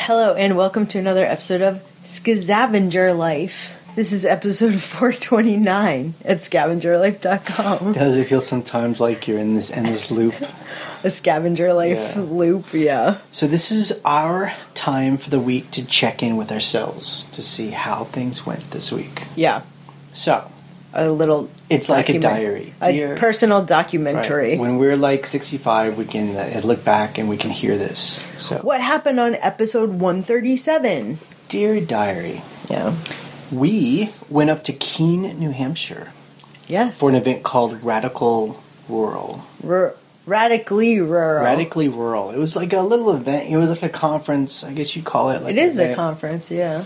Hello, and welcome to another episode of Scavenger Life. This is episode 429 at scavengerlife.com. Does it feel sometimes like you're in this endless loop? A scavenger life loop, yeah. So this is our time for the week to check in with ourselves to see how things went this week. Yeah. So, a little... It's like a diary. A personal documentary. Right. When we're like 65, we can look back and we can hear this. So, what happened on episode 137? Dear Diary. Yeah. We went up to Keene, New Hampshire. Yes. For an event called Radical Rural. Radically Rural. Radically Rural. It was like a little event. It was like a conference, I guess you'd call it. Like it is a conference, yeah.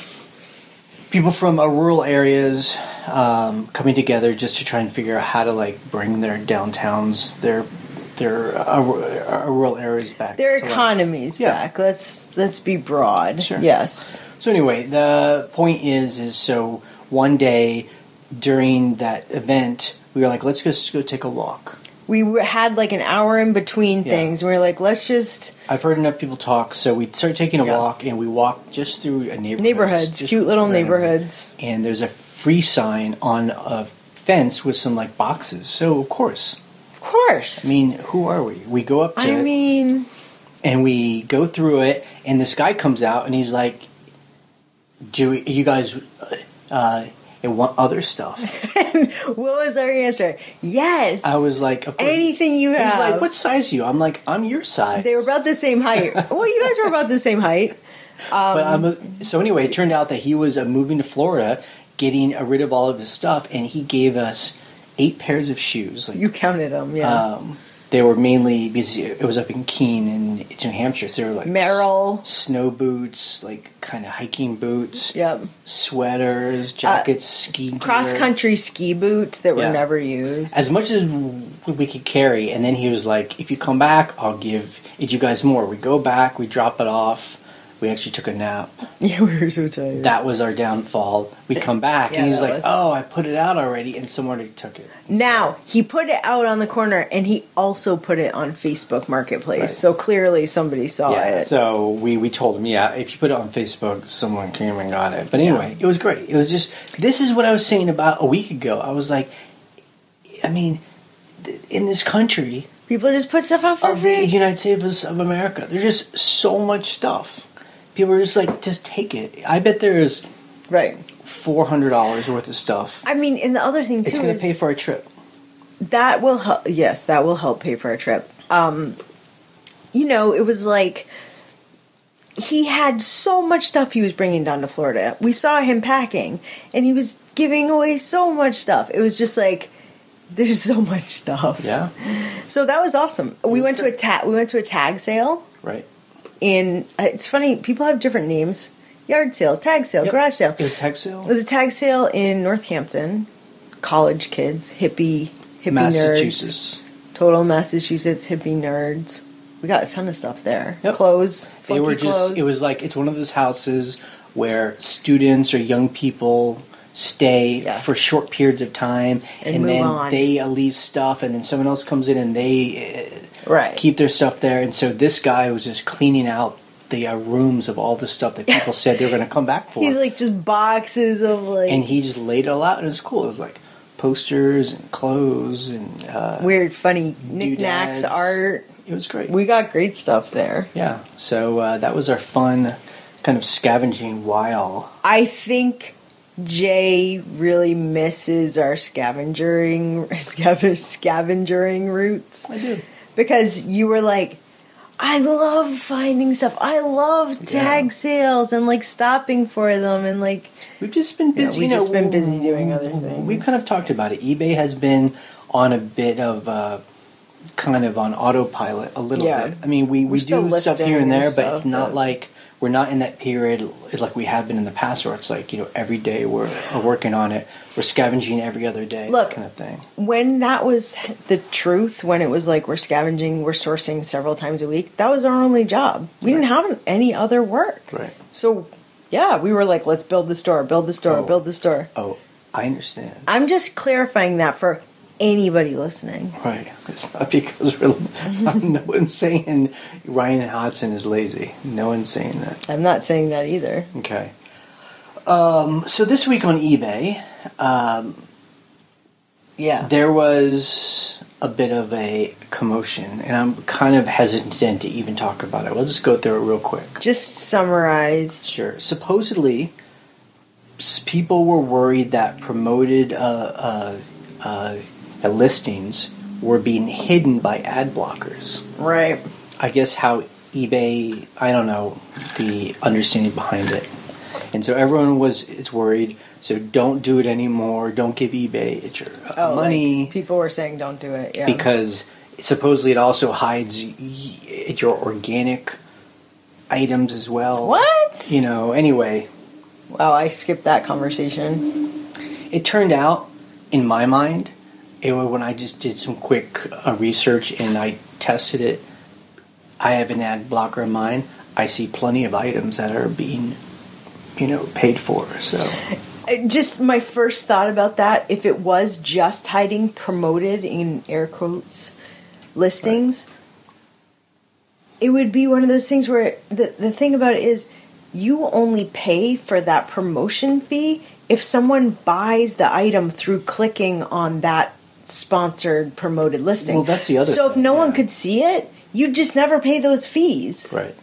People from rural areas coming together just to try and figure out how to bring their downtowns, their rural areas back. Their economies back. Let's be broad. Sure. Yes. So anyway, the point is so one day during that event, we were like, let's just go take a walk. We had like an hour in between things. We were like, let's just... I've heard enough people talk, so we started taking a walk, and we walked just through a neighborhood. Neighborhoods, cute little neighborhoods. And there's a free sign on a fence with some boxes. So, of course. Of course. I mean, who are we? We go up to it. And we go through it, and this guy comes out, and he's like, do you guys... and want other stuff. What was our answer? Yes. I was like, of course. Anything you have. He was like, what size are you? I'm like, I'm your size. They were about the same height. Well, you guys were about the same height. So anyway, it turned out that he was moving to Florida, getting rid of all of his stuff, and he gave us 8 pairs of shoes. You counted them, yeah. They were mainly because it was up in Keene in New Hampshire, so they were Merrill, snow boots, kind of hiking boots, sweaters, jackets, ski gear. Cross-country ski boots that were never used. As much as we could carry, and then he was like, if you come back, I'll give you guys more. We go back, we drop it off. We actually took a nap. Yeah, we were so tired. That was our downfall. We come back, and he's like, I put it out already, and someone already took it. Now, he put it out on the corner, and he also put it on Facebook Marketplace, right. So clearly somebody saw it. So we told him, if you put it on Facebook, someone came and got it. But anyway, it was great. It was just, this is what I was saying about a week ago. I was like, I mean, in this country... People just put stuff out for free. The United States of America. There's just so much stuff. People are just like, just take it. I bet there's $400 worth of stuff. I mean, and the other thing, too, it's going to pay for our trip. That will help. Yes, that will help pay for our trip. It was like, he had so much stuff he was bringing down to Florida. We saw him packing, and he was giving away so much stuff. It was just like, there's so much stuff. Yeah. So that was awesome. We went to a tag sale. Right. And it's funny, people have different names. Yard sale, tag sale, garage sale. It was a tag sale? It was a tag sale in Northampton. College kids, hippie Massachusetts. Nerds. Total Massachusetts hippie nerds. We got a ton of stuff there. Yep. Clothes, they were clothes. It was like, it's one of those houses where students or young people stay for short periods of time, and then they leave stuff, and then someone else comes in and they keep their stuff there. And so this guy was just cleaning out the rooms of all the stuff that people said they were going to come back for. He's like just boxes of and he just laid it all out, and it was cool. It was like posters and clothes and weird, funny knickknacks, art. It was great. We got great stuff there. Yeah, so that was our fun kind of scavenging while. I think Jay really misses our scavengering roots. I do. Because you were like, I love finding stuff. I love tag sales and stopping for them and we've just been busy. We've just been busy doing other things. We've kind of talked about it. eBay has been on a bit of kind of on autopilot a little bit. I mean, we do stuff here and there, but it's not like we're not in that period like we have been in the past where it's like, every day we're working on it. We're scavenging every other day, that kind of thing. When that was the truth, when it was like we're scavenging, we're sourcing several times a week, that was our only job. We didn't have any other work. Right. So, we were like, let's build the store, build the store, build the store. Oh, I understand. I'm just clarifying that for anybody listening. Right. It's not because no one's saying Ryan Hodson is lazy. No one's saying that. I'm not saying that either. Okay. So this week on eBay, there was a bit of a commotion, and I'm kind of hesitant to even talk about it. We'll just go through it real quick. Just summarize. Sure. Supposedly, people were worried that promoted listings were being hidden by ad blockers. Right. I guess how eBay, I don't know the understanding behind it. And so everyone is worried, so don't do it anymore. Don't give eBay your money. Like people were saying don't do it, yeah. Because supposedly it also hides your organic items as well. What? Anyway. Wow, I skipped that conversation. It turned out, in my mind, when I just did some quick research and I tested it, I have an ad blocker in mine. I see plenty of items that are being paid for. So just my first thought about that, if it was just hiding promoted in air quotes listings, it would be one of those things where the thing about it is you only pay for that promotion fee if someone buys the item through clicking on that sponsored promoted listing. Well, that's the other so thing, if no one could see it, you'd just never pay those fees. Right.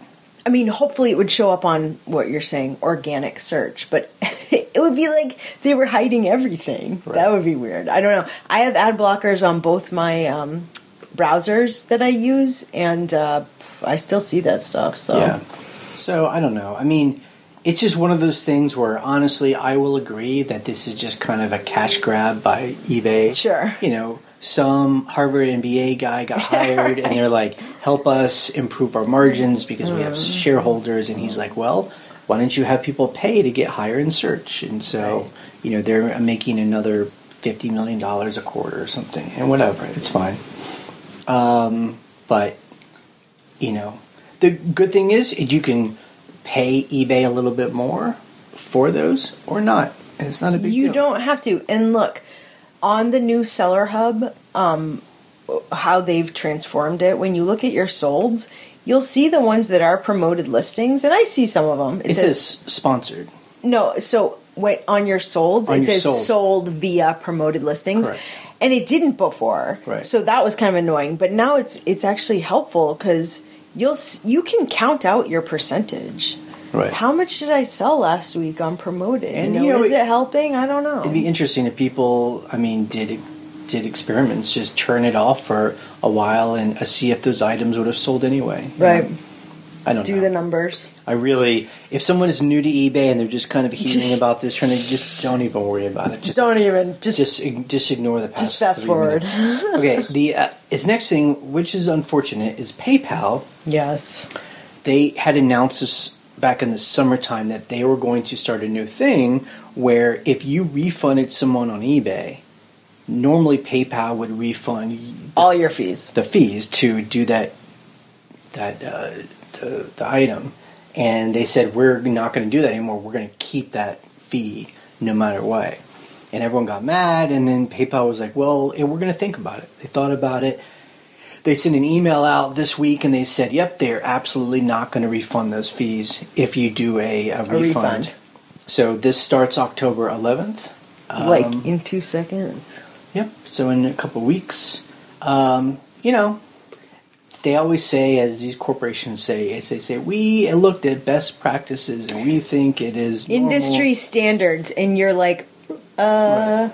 I mean, hopefully it would show up on what you're saying, organic search, but it would be like they were hiding everything. Right. That would be weird. I don't know. I have ad blockers on both my browsers that I use, and I still see that stuff. So. Yeah. So, I don't know. I mean, it's just one of those things where, honestly, I will agree that this is just kind of a cash grab by eBay. Sure. Some Harvard MBA guy got hired, and they're like, help us improve our margins because we have shareholders. And he's like, well, why don't you have people pay to get higher in search? And so, they're making another $50 million a quarter or something. And whatever, it's fine. But, the good thing is you can pay eBay a little bit more for those or not. And it's not a big deal. You don't have to. And look, on the new Seller Hub, how they've transformed it, when you look at your solds, you'll see the ones that are promoted listings, and I see some of them. It says sponsored. No, so on your solds, it says sold via promoted listings. Correct. And it didn't before. Right. So that was kind of annoying. But now it's actually helpful because you can count out your percentage. Right. How much did I sell last week on promoted? And is it helping? I don't know. It'd be interesting if people, did experiments, just turn it off for a while and see if those items would have sold anyway. Right. I don't know. Do the numbers. If someone is new to eBay and they're just kind of hearing about this, just don't even worry about it. Just ignore the past. Just fast forward. Okay. Its next thing, which is unfortunate, is PayPal. Yes. They had announced this back in the summertime that they were going to start a new thing where if you refunded someone on eBay, normally PayPal would refund all your fees. The fees to do the item. And they said, we're not going to do that anymore. We're going to keep that fee no matter what. And everyone got mad, and then PayPal was like, well, we're going to think about it. They thought about it. They sent an email out this week, and they said, yep, they're absolutely not going to refund those fees if you do a refund. So this starts October 11th. In 2 seconds. Yep. So in a couple of weeks. They always say, as these corporations say, they say, we looked at best practices, and we think it is normal. Industry standards, and you're like, right.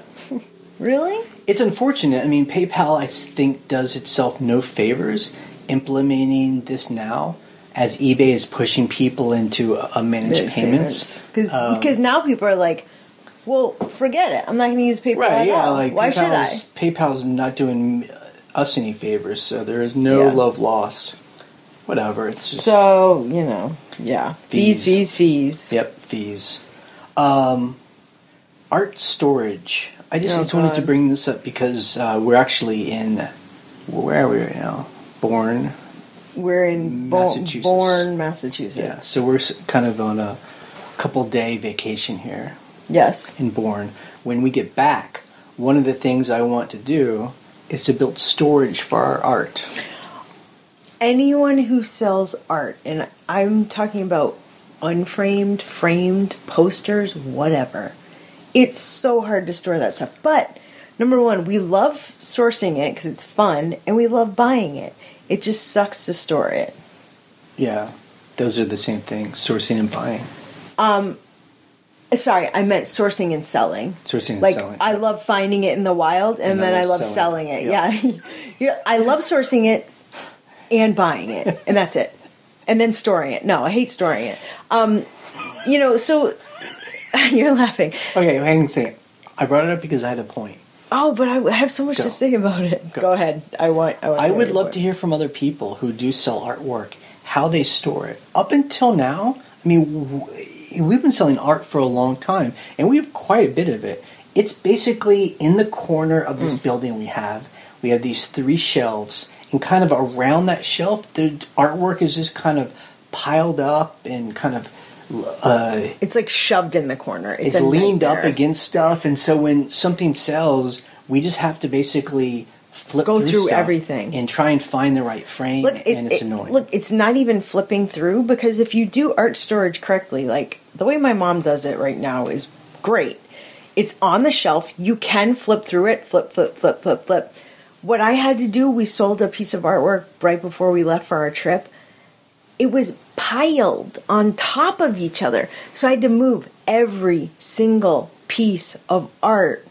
Really? It's unfortunate. PayPal, I think, does itself no favors implementing this now, as eBay is pushing people into managed payments. Because now people are like, well, forget it. I'm not going to use PayPal at all. Why should I? PayPal's not doing us any favors, so there is no love lost. Whatever. It's just fees. Yep, fees. Art storage. I just wanted to bring this up because we're actually in, where are we right now? Bourne. We're in Massachusetts. Bourne, Massachusetts. Yeah, so we're kind of on a couple-day vacation here. Yes. In Bourne. When we get back, one of the things I want to do is to build storage for our art. Anyone who sells art, and I'm talking about unframed, framed, posters, whatever. It's so hard to store that stuff. But, number one, we love sourcing it because it's fun, and we love buying it. It just sucks to store it. Yeah, those are the same things, sourcing and buying. Sorry, I meant sourcing and selling. Sourcing and selling. I love finding it in the wild, and then I love selling it. Yeah. I love sourcing it and buying it, and that's it. And then storing it. No, I hate storing it. So you're laughing. Okay, hang on a second. I brought it up because I had a point. Oh, but I have so much to say about it. Go ahead. I would love to hear from other people who do sell artwork, how they store it. Up until now, I mean, we've been selling art for a long time, and we have quite a bit of it. It's basically in the corner of this building we have. We have these 3 shelves, and kind of around that shelf, the artwork is just kind of piled up and kind of... it's like shoved in the corner. It's leaned up against stuff, and so when something sells, we just have to basically go through everything and try and find the right frame, and it's annoying. Look, it's not even flipping through, because if you do art storage correctly, like the way my mom does it right now is great. It's on the shelf. You can flip through it. Flip. What I had to do, we sold a piece of artwork right before we left for our trip. It was piled on top of each other. So I had to move every single piece of art.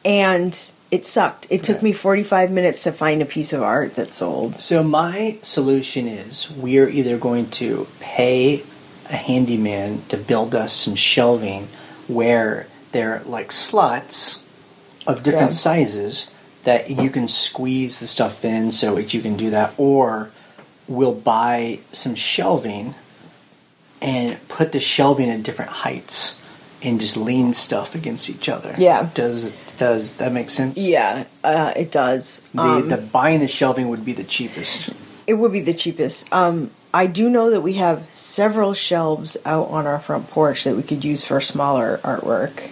And it sucked. It took me 45 minutes to find a piece of art that sold. So my solution is we're either going to pay a handyman to build us some shelving where they're like slots of different sizes that you can squeeze the stuff in so that you can do that, or we'll buy some shelving and put the shelving at different heights and just lean stuff against each other. Yeah. Does that make sense? Yeah, it does. The buying the shelving would be the cheapest. It would be the cheapest. I do know that we have several shelves out on our front porch that we could use for smaller artwork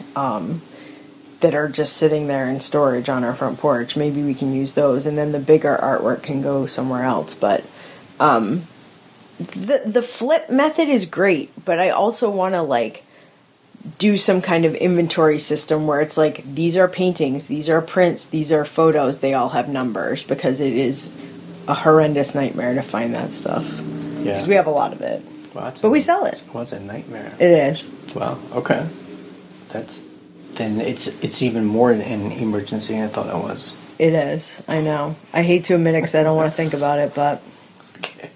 that are just sitting there in storage on our front porch. Maybe we can use those, and then the bigger artwork can go somewhere else. But the flip method is great, but I also want to do some kind of inventory system where it's like, these are paintings, these are prints, these are photos, they all have numbers, because it is a horrendous nightmare to find that stuff. Yeah. Because we have a lot of it. Well, but we sell it. Well, it's a nightmare. It is. Wow, okay. Then it's even more an emergency than I thought it was. It is, I know. I hate to admit it because I don't want to think about it, but... Okay.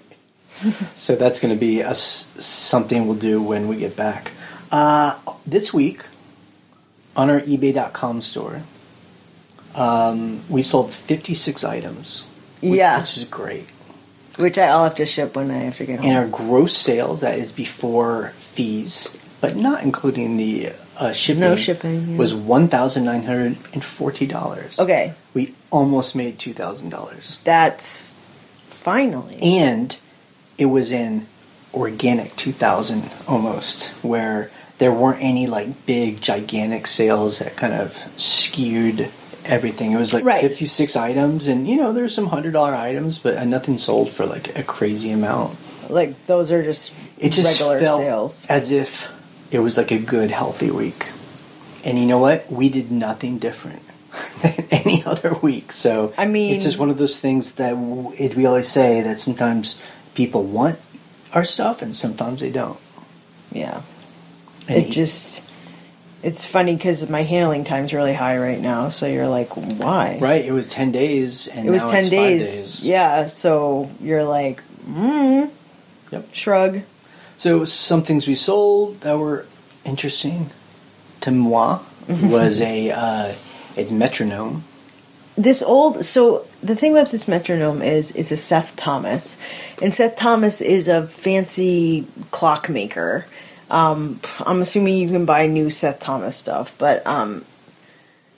So that's going to be something we'll do when we get back. This week, on our eBay.com store, we sold 56 items. Which is great. Which I'll have to ship when I have to get home. And our gross sales, that is before fees, but not including the shipping. No shipping. Yeah. Was $1,940. Okay. We almost made $2,000. That's finally. And it was in organic 2,000 almost, where there weren't any big gigantic sales that kind of skewed everything. It was 56 items, and there's some $100 items, but nothing sold for a crazy amount. Those are just regular felt sales. As if it was a good, healthy week. And you know what? We did nothing different than any other week. So I mean, it's just one of those things that we always say that sometimes people want our stuff and sometimes they don't. Yeah. And it's funny because my handling time's really high right now. So you're like, why? Right. It was 10 days and now it's 10 days. 5 days. Yeah. So you're like, Yep. Shrug. So some things we sold that were interesting to moi was it's Metronome. So the thing about this Metronome is a Seth Thomas. And Seth Thomas is a fancy clockmaker. I'm assuming you can buy new Seth Thomas stuff, but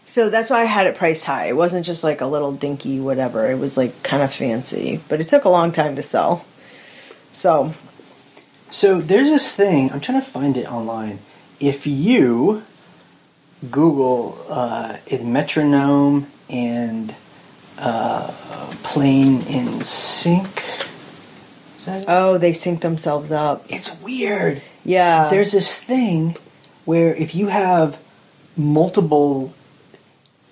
so that's why I had it priced high. It wasn't just a little dinky whatever. It was kind of fancy, but it took a long time to sell. So there's this thing, I'm trying to find it online. If you Google it Metronome and Plane in Sync. Is that it? Oh, they sync themselves up. It's weird. Yeah. There's this thing where if you have multiple,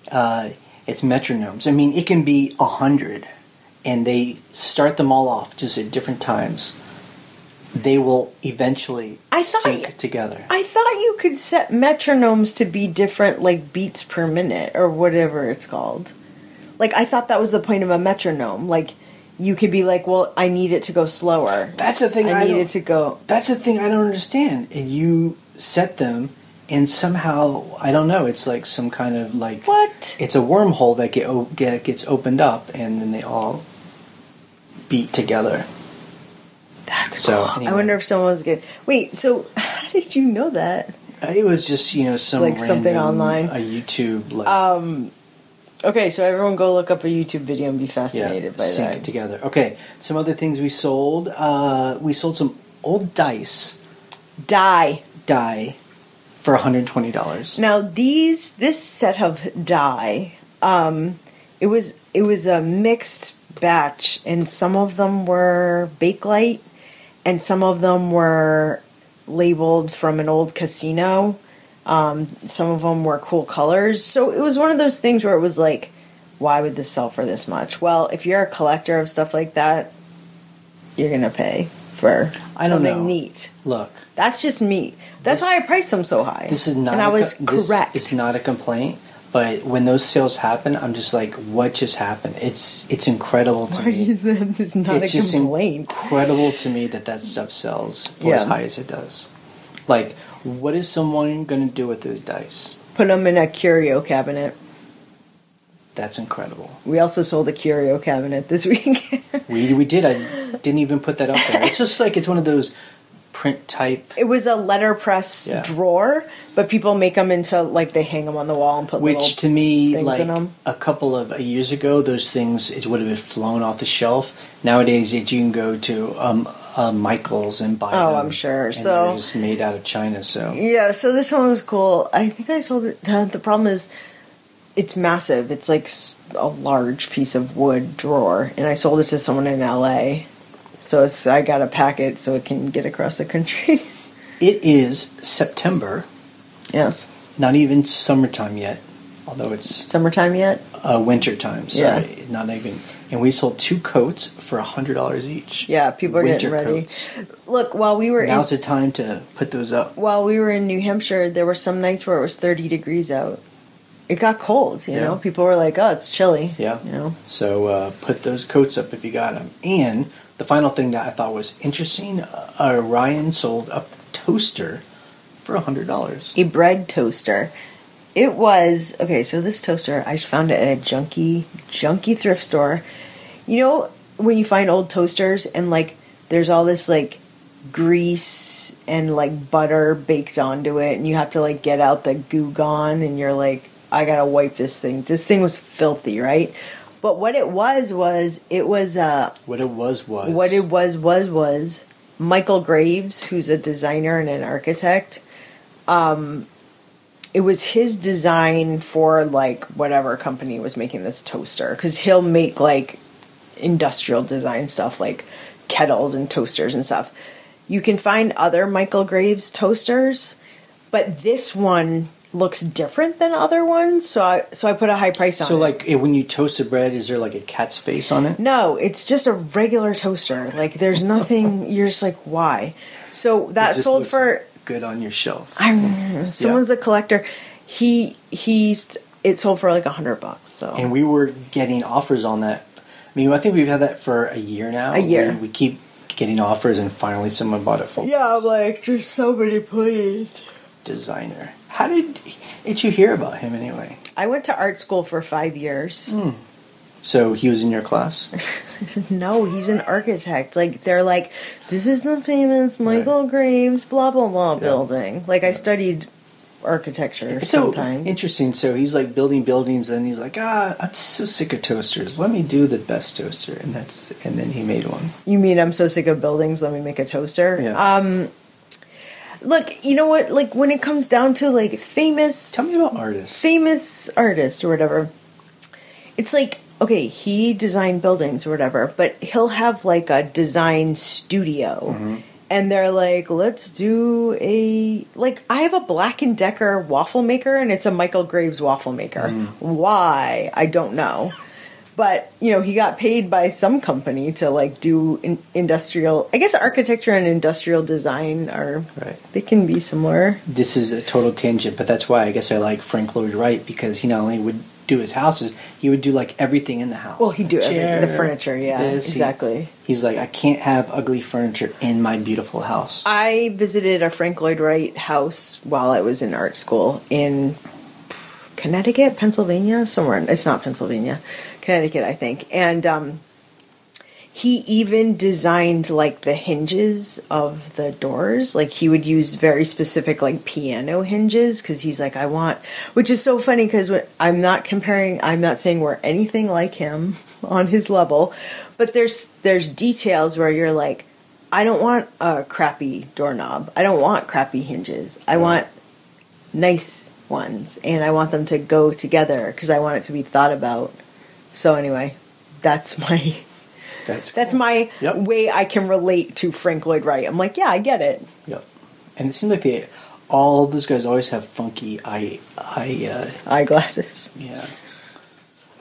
it's metronomes. I mean, it can be 100, and they start them all off just at different times. They will eventually sync together. I thought you could set metronomes to be different, like beats per minute or whatever it's called. Like, I thought that was the point of a metronome. Like, you could be like, well, I need it to go slower. That's the thing I need it to go. That's the thing I don't understand. And you set them, and somehow, I don't know, it's like some kind of like... What? It's a wormhole that gets opened up, and then they all beat together. That's cool. Anyway. I wonder if someone was good. Wait, so how did you know that? It was just, some like something online. A YouTube Okay, so everyone go look up a YouTube video and be fascinated by sync that. It together. Okay, some other things we sold. We sold some old dice. Die for $120. Now this set of die, it was a mixed batch, and some of them were Bakelite, and some of them were labeled from an old casino. Some of them were cool colors. So it was one of those things where it was like, why would this sell for this much? Well, if you're a collector of stuff like that, you're going to pay for something neat. Look. That's just me. That's why I priced them so high. This is not and I was correct. It's not a complaint. But when those sales happen, I'm just like, what just happened? It's incredible to me. Why is that? It's not a complaint. It's incredible to me that stuff sells for as high as it does. Like, what is someone going to do with those dice? Put them in a curio cabinet. That's incredible. We also sold a curio cabinet this week. we did. I didn't even put that up there. It's just like, it's one of those print type. It was a letterpress drawer, but people make them into, like, they hang them on the wall and put little to me, things like in them. A couple of years ago, those things, it would have been flown off the shelf. Nowadays, you can go to Michael's and buy them. Oh, I'm sure. And so they're just made out of China. So yeah, so this one was cool. I think I sold it. The problem is, it's massive. It's like a large piece of wood drawer, and I sold it to someone in LA. So I got to pack it so it can get across the country. It is September. Yes. Not even summertime yet, although it's... Summertime yet? Winter time, sorry. Yeah. Not even... And we sold 2 coats for $100 each. Yeah, people are getting ready. Coats. Look, while we were Now's the time to put those up. While we were in New Hampshire, there were some nights where it was 30 degrees out. It got cold, you know? People were like, oh, it's chilly. Yeah. You know? So put those coats up if you got them. And the final thing that I thought was interesting, Ryan sold a toaster for $100. A bread toaster. It was... Okay, so this toaster, I just found it at a junky thrift store. You know when you find old toasters and, like, there's all this, like, grease and, like, butter baked onto it, and you have to, like, get out the Goo Gone, and you're like, I gotta wipe this thing. This thing was filthy, right? But what it was Michael Graves, who's a designer and an architect. It was his design for, like, whatever company was making this toaster. Because he'll make, like, industrial design stuff, like kettles and toasters and stuff. You can find other Michael Graves toasters, but this one looks different than other ones, so I put a high price on it. So, like, when you toast the bread, is there, like, a cat's face on it? No, it's just a regular toaster. Like, there's nothing... You're just like, why? So that sold for... good on your shelf. Someone's a collector. It sold for like $100. So, and we were getting offers on that. I mean, I think we've had that for a year now. A year. We keep getting offers, and finally someone bought it for us. Yeah, I'm like, just somebody please. Designer. How did you hear about him anyway? I went to art school for 5 years. So he was in your class? No, he's an architect. Like, they're like, this is the famous Michael Graves blah blah blah building. Like, I studied architecture sometimes. So interesting. So he's like building buildings, and he's like, I'm so sick of toasters. Let me do the best toaster, and then he made one. You mean I'm so sick of buildings? Let me make a toaster. Yeah. Look, you know what? Like, when it comes down to, like, famous... Tell me about artists. Famous artists or whatever. It's like, okay, he designed buildings or whatever, but he'll have, like, a design studio. Mm-hmm. And they're like, let's do a... Like, I have a Black & Decker waffle maker, and it's a Michael Graves waffle maker. Mm. Why? I don't know. But, you know, he got paid by some company to, like, do industrial... I guess architecture and industrial design are... Right. They can be similar. This is a total tangent, but that's why I guess I like Frank Lloyd Wright, because he not only would do his houses, he would do, like, everything in the house. Well, he'd do everything. The furniture, yeah, exactly. He's like, I can't have ugly furniture in my beautiful house. I visited a Frank Lloyd Wright house while I was in art school in Connecticut, Pennsylvania, somewhere. It's not Pennsylvania. Connecticut, I think. And he even designed, like, the hinges of the doors. Like, he would use very specific, like, piano hinges, because he's like, I want... Which is so funny, because I'm not saying we're anything like him on his level, but there's details where you're like, I don't want a crappy doorknob. I don't want crappy hinges. I want nice ones, and I want them to go together, because I want it to be thought about. So anyway, that's my my way I can relate to Frank Lloyd Wright. I'm like, yeah, I get it. Yep. And it seems like all those guys always have funky eyeglasses. Yeah.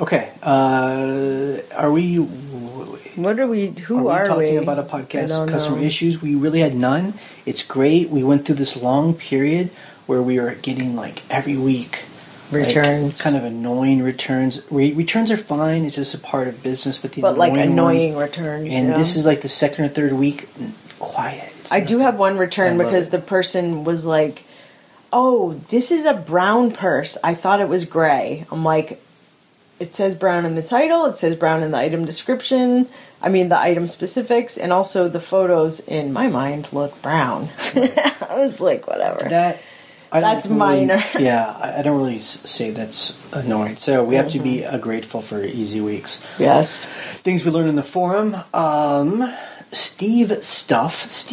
Okay. Are we? What are we? Who are we? Talking about a podcast, customer issues. We really had none. It's great. We went through this long period where we were getting, like, every week. Returns. Like, kind of annoying returns. Returns are fine. It's just a part of business. But annoying returns. And this is like the second or third week. Quiet. I do have one return because the person was like, oh, this is a brown purse. I thought it was gray. I'm like, it says brown in the title. It says brown in the item description. I mean, the item specifics. And also the photos, in my mind, look brown. I was like, whatever. That's minor. Yeah, I don't really say that's annoying. So we have to be grateful for easy weeks. Yes. Things we learned in the forum. Steve Stuff.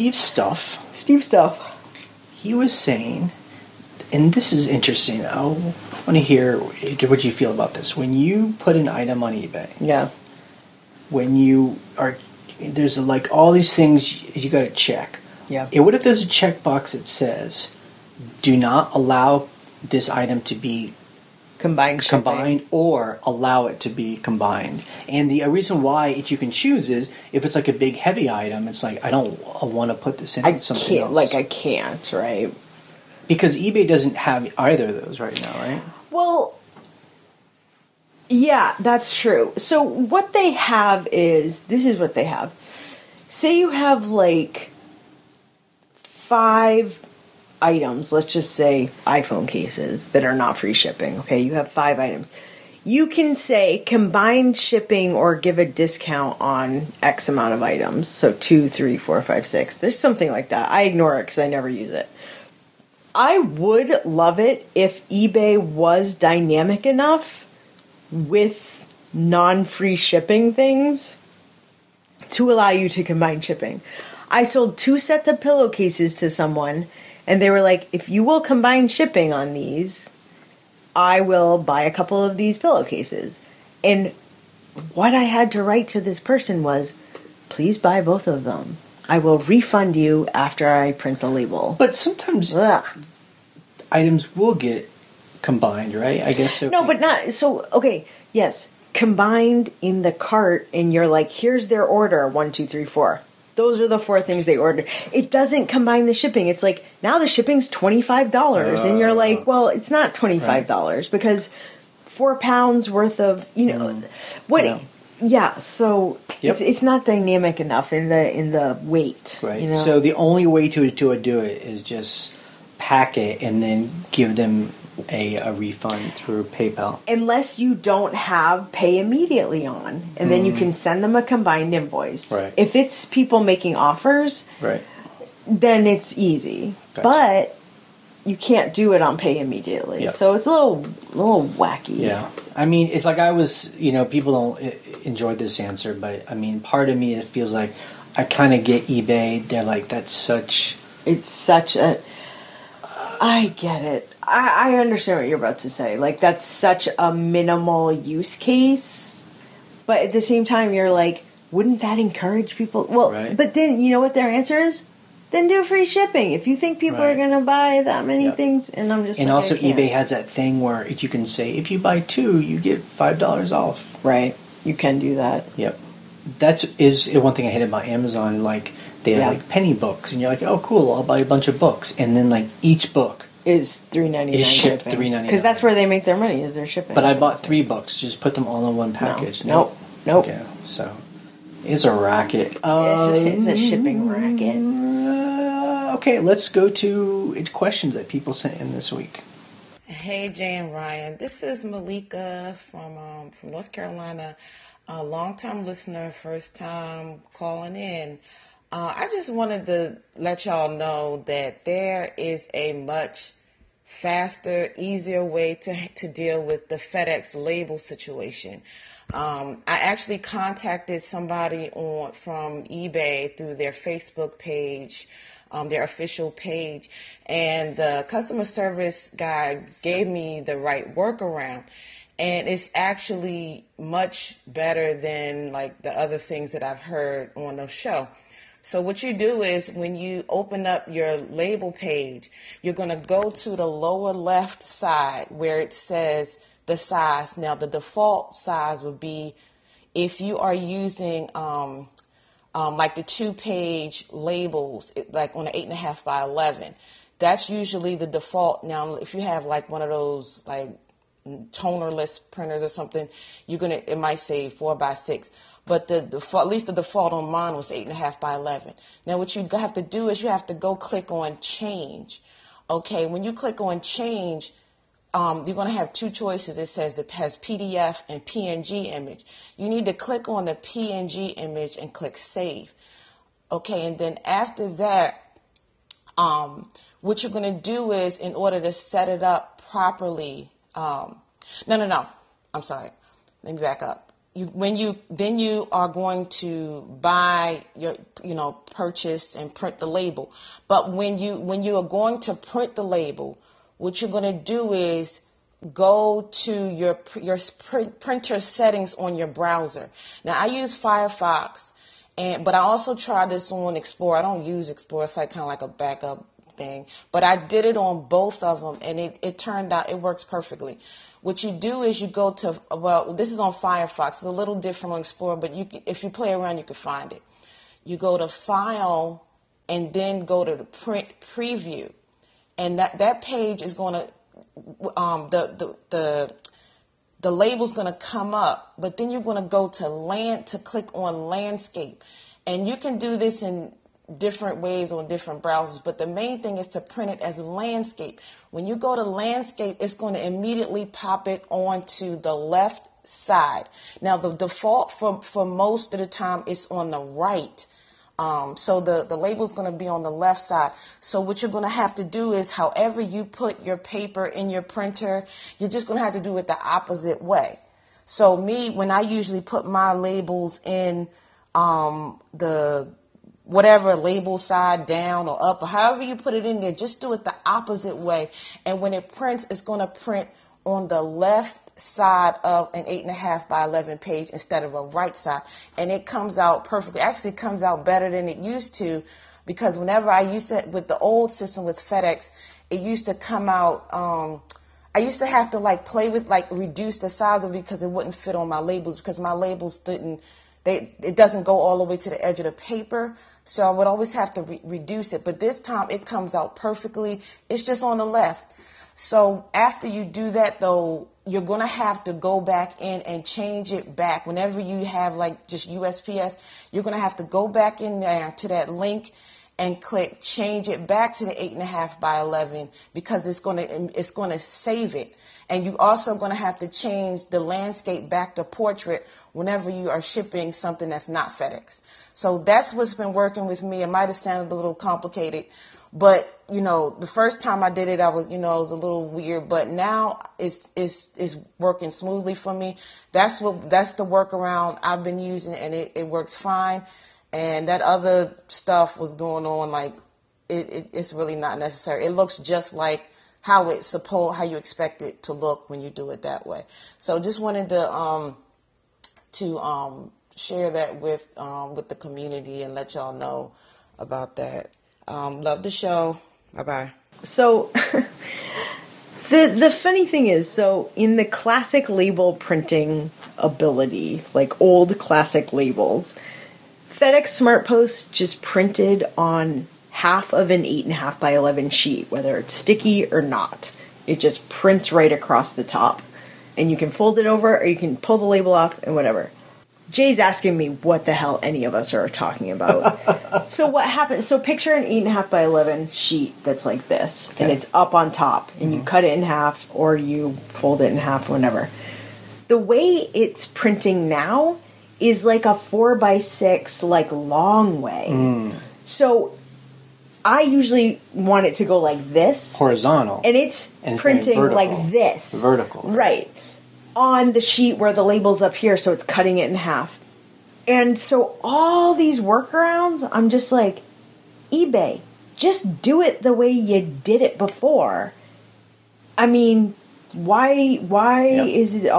He was saying, and this is interesting. I want to hear what you feel about this. When you put an item on eBay. Yeah. When you are, there's like all these things you got to check. Yeah. And what if there's a checkbox that says, do not allow this item to be combined or allow it to be combined. And the reason why you can choose is if it's like a big heavy item, it's like I want to put this in with something else. I can't, right? Because eBay doesn't have either of those right now, right? Well, yeah, that's true. So what they have this is what they have. Say you have like 5 items, let's just say iPhone cases that are not free shipping. Okay, you have 5 items. You can say combined shipping or give a discount on X amount of items. So 2, 3, 4, 5, 6. There's something like that. I ignore it because I never use it. I would love it if eBay was dynamic enough with non-free shipping things to allow you to combine shipping. I sold 2 sets of pillowcases to someone, and they were like, if you will combine shipping on these, I will buy a couple of these pillowcases. And what I had to write to this person was, please buy both of them. I will refund you after I print the label. But sometimes items will get combined, right? I guess so. No, but not... So, okay, yes. Combined in the cart, and you're like, here's their order, 1, 2, 3, 4. Those are the 4 things they ordered. It doesn't combine the shipping. It's like, now the shipping's $25. And you're like, well, it's not $25 because 4 pounds worth of, what... Yeah. Yeah, so it's not dynamic enough in the weight. Right. So the only way to do it is just pack it and then give them a refund through PayPal. Unless you don't have pay immediately on, and then you can send them a combined invoice. Right. If it's people making offers, then it's easy. Gotcha. But you can't do it on pay immediately. Yep. So it's a little wacky. Yeah. I mean, it's like people don't enjoy this answer, but I mean, part of me, it feels like I kind of get eBay. They're like, it's such a... I get it. I understand what you're about to say. Like, that's such a minimal use case. But at the same time, you're like, wouldn't that encourage people? Well, right. But then, you know what their answer is? Then do free shipping. If you think people are going to buy that many things, and I'm just and also eBay has that thing where you can say, if you buy 2, you get $5 off. Right. You can do that. Yep. That is one thing I hate about Amazon. Like, they have like penny books, and you're like, oh, cool, I'll buy a bunch of books. And then, like, each book is $3.99. Is shipped $3.99. Because that's where they make their money, is their shipping. But I bought 3 books. Just put them all in one package. Nope. Okay, so it's a racket. It's a shipping racket. Okay, let's go to questions that people sent in this week. Hey, Jay and Ryan. This is Malika from North Carolina, a long-time listener, first time calling in. I just wanted to let y'all know that there is a much faster, easier way to deal with the FedEx label situation. I actually contacted somebody from eBay through their Facebook page, their official page, and the customer service guy gave me the right workaround. And it's actually much better than like the other things that I've heard on the show. So what you do is when you open up your label page, you're going to go to the lower left side where it says the size. Now, the default size would be, if you are using like the 2-page labels, like on an 8.5 by 11, that's usually the default. Now, if you have like one of those like tonerless printers or something, it might say 4 by 6. But at least the default on mine was 8.5 by 11. Now, what you have to do is you have to go click on change. Okay, when you click on change, you're going to have 2 choices. It says it has PDF and PNG image. You need to click on the PNG image and click save. Okay, and then after that, what you're going to do is, in order to set it up properly, I'm sorry. Let me back up. Then you are going to buy purchase and print the label. But when you are going to print the label, what you're going to do is go to your printer settings on your browser. Now, I use Firefox, but I also tried this on Explorer. I don't use Explorer. It's like kind of like a backup thing. But I did it on both of them, and it turned out it works perfectly. What you do is you go to, this is on Firefox. It's a little different on Explorer, but if you play around, you can find it. You go to File, and then go to the Print Preview. And that page is going to, the label's going to come up, but then you're going to go to click on Landscape. And you can do this in different ways on different browsers, but the main thing is to print it as landscape. When you go to landscape, it's going to immediately pop it onto the left side. Now, the default for most of the time is on the right. So the label is going to be on the left side. So what you're going to have to do is, however you put your paper in your printer, you're just going to have to do it the opposite way. So when I usually put my labels in the whatever label side, down or up, or however you put it in there, just do it the opposite way. And when it prints, it's going to print on the left side of an 8.5 by 11 page instead of a right side. And it comes out perfectly. Actually, it comes out better than it used to, because whenever I used to, with the old system with FedEx, it used to come out, I used to have to play with, reduce the size of it because it wouldn't fit on my labels, because my labels it doesn't go all the way to the edge of the paper. So I would always have to reduce it. But this time it comes out perfectly. It's just on the left. So after you do that, though, you're going to have to go back in and change it back. Whenever you have just USPS, you're going to have to go back in there to that link and click change it back to the 8.5 by 11, because it's going to save it. And you're also going to have to change the landscape back to portrait whenever you are shipping something that's not FedEx. So that's what's been working with me. It might have sounded a little complicated, but the first time I did it, I was, it was a little weird, but now it's working smoothly for me. That's the workaround I've been using, and it works fine. And that other stuff was going on it's really not necessary. It looks just like how you expect it to look when you do it that way. So just wanted to share that with the community and let y'all know about that. Love the show. Bye-bye. So the funny thing is, so in the classic label printing ability, like old classic labels, FedEx SmartPost just printed on half of an 8.5 by 11 sheet, whether it's sticky or not. It just prints right across the top. And you can fold it over or you can pull the label off and whatever. Jay's asking me what the hell any of us are talking about. So what happens? So picture an 8.5 by 11 sheet that's like this, and it's up on top, and you cut it in half or you fold it in half, whatever. The way it's printing now is like a 4 by 6, like long way. So I usually want it to go like this, horizontal, and it's printing like this, vertical, right? On the sheet where the label's up here, so it's cutting it in half. And so all these workarounds, I'm just like, eBay, just do it the way you did it before. I mean, why is it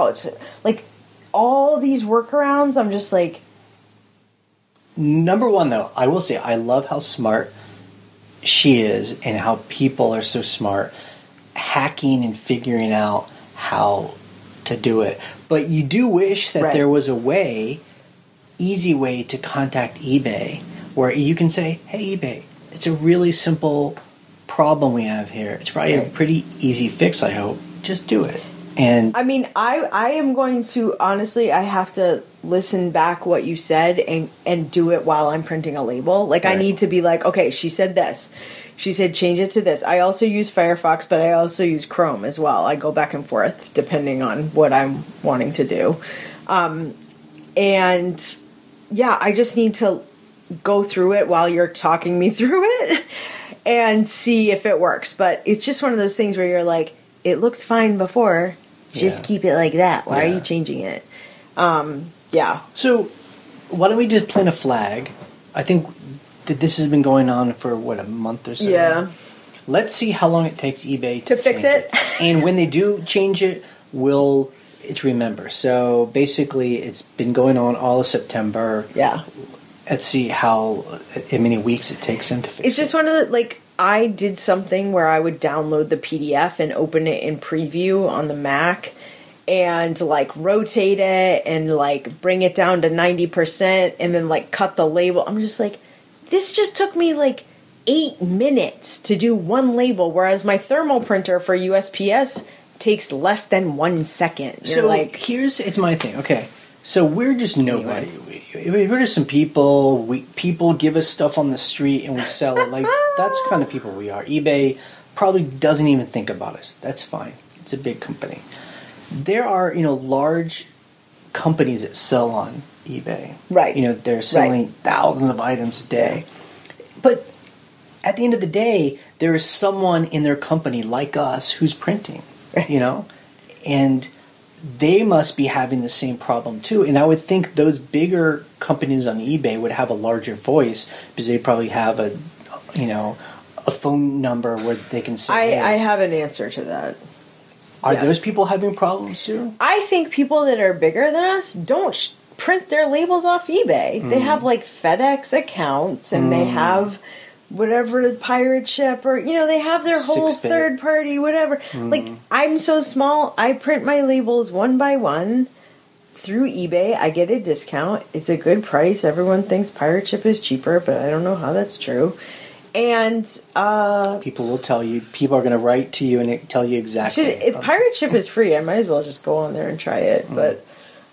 like all these workarounds? I'm just like, number one, though, I will say I love how smart she is and how people are so smart hacking and figuring out how to do it. But you do wish that there was a easy way to contact eBay where you can say, hey, eBay, it's a really simple problem we have here. It's probably a pretty easy fix, I hope. Just do it. And I mean, I am going to, honestly, I have to listen back what you said and do it while I'm printing a label. Like, I need to be like, okay, she said this. She said change it to this. I also use Firefox, but I also use Chrome as well. I go back and forth depending on what I'm wanting to do. And, yeah, I just need to go through it while you're talking me through it and see if it works. But it's just one of those things where you're like, it looked fine before. Just keep it like that. Why are you changing it? So why don't we just plant a flag? I think that this has been going on for, a month or so? Yeah. Let's see how long it takes eBay to fix it. And when they do change it, we'll remember. So basically, it's been going on all of September. Yeah. Let's see how many weeks it takes them to fix it. It's just one of the, like, I did something where I would download the PDF and open it in preview on the Mac and, like, rotate it and, like, bring it down to 90% and then, like, cut the label. I'm just like, this just took me, like, 8 minutes to do one label, whereas my thermal printer for USPS takes less than 1 second. You're like, it's my thing. Okay. So we're just nobody. We're just some people. People give us stuff on the street and we sell it. Like, that's the kind of people we are. eBay probably doesn't even think about us. That's fine. It's a big company. There are, large companies that sell on eBay. Right. They're selling thousands of items a day. But at the end of the day, there is someone in their company like us who's printing, and they must be having the same problem too. And I would think those bigger companies on eBay would have a larger voice because they probably have a phone number where they can say, I have an answer to that. Are those people having problems too? I think people that are bigger than us don't print their labels off eBay. They have like FedEx accounts and they have whatever pirate ship or they have their whole third party whatever. Like, I'm so small, I print my labels one by one through eBay. I get a discount. It's a good price. Everyone thinks pirate ship is cheaper, but I don't know how that's true. And people will tell you. People are going to write to you and tell you exactly. If pirate ship is free, I might as well just go on there and try it. But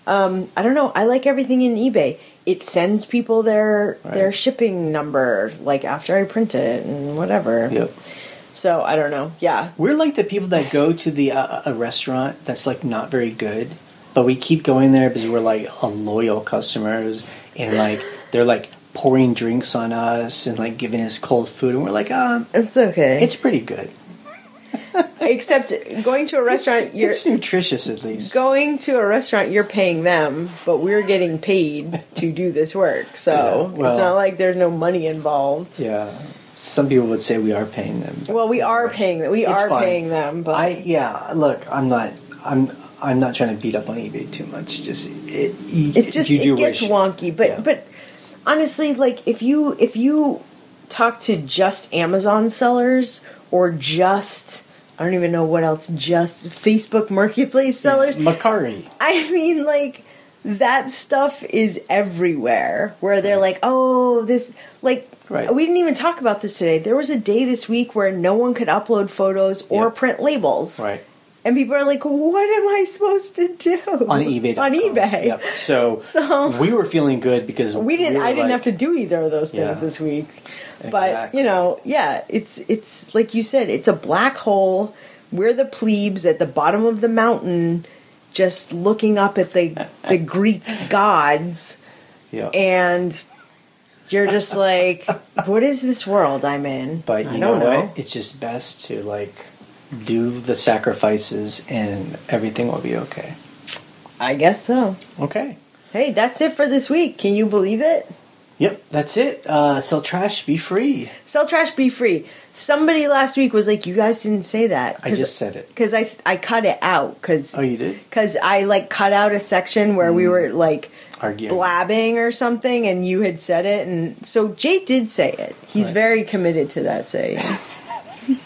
I don't know. I like everything in eBay. It sends people their shipping number, like, after I print it and whatever. Yep. So, I don't know. Yeah. We're like the people that go to the a restaurant that's, like, not very good, but we keep going there because we're, like, a loyal customers, and, like, they're, like, pouring drinks on us and, like, giving us cold food, and we're like, it's okay. It's pretty good. Except going to a restaurant, it's nutritious at least. Going to a restaurant, you're paying them, but we're getting paid to do this work. So it's not like there's no money involved. Yeah. Some people would say we are paying them. Well, we are paying them. We are fine. paying them, but look, I'm not trying to beat up on eBay too much. It gets wonky. But honestly, like if you talk to just Amazon sellers or just, I don't even know what else, just Facebook Marketplace sellers, Macari. I mean, like, that stuff is everywhere. Where they're like, oh, this, like. Right. We didn't even talk about this today. There was a day this week where no one could upload photos or print labels. Right. And people are like, what am I supposed to do? On eBay. On eBay. Yep. So we were feeling good because I didn't have to do either of those things this week. Exactly. But, it's like you said, it's a black hole. We're the plebes at the bottom of the mountain just looking up at the Greek gods. Yeah. And you're just like, what is this world I'm in? But you know what? It's just best to, like, do the sacrifices and everything will be okay. I guess so. Okay. Hey, that's it for this week. Can you believe it? Yep, that's it. Sell trash, be free. Sell trash, be free. Somebody last week was like, you guys didn't say that. I just said it. Because I cut it out. Oh, you did? Because I, like, cut out a section where we were, like, arguing, blabbing or something, and you had said it. And so Jay did say it. He's very committed to that saying.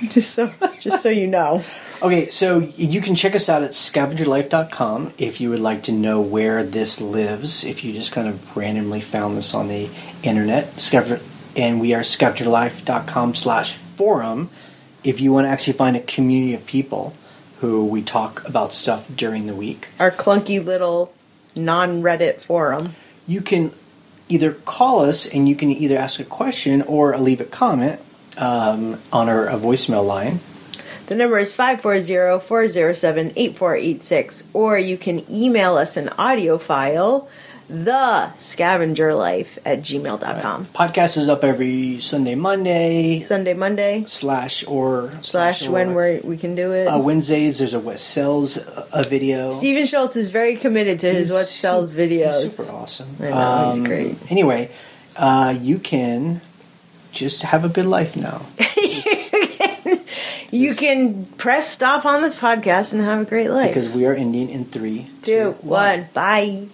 just so you know. Okay, so you can check us out at scavengerlife.com if you would like to know where this lives. If you just kind of randomly found this on the internet, and we are scavengerlife.com/forum. If you want to actually find a community of people who we talk about stuff during the week, our clunky little non-Reddit forum, you can either call us and you can either ask a question or leave a comment on our voicemail line. The number is 540-407-8486, or you can email us an audio file, thescavengerlife@gmail.com. Right. Podcast is up every Sunday, Monday. Slash when we can do it. Wednesdays, there's a What Sells a video. Steven Schultz is very committed to his What Sells videos. He's super awesome. I know, he's great. Anyway, you can just have a good life now. You can press stop on this podcast and have a great life. Because we are ending in 3, 2, 1. Bye.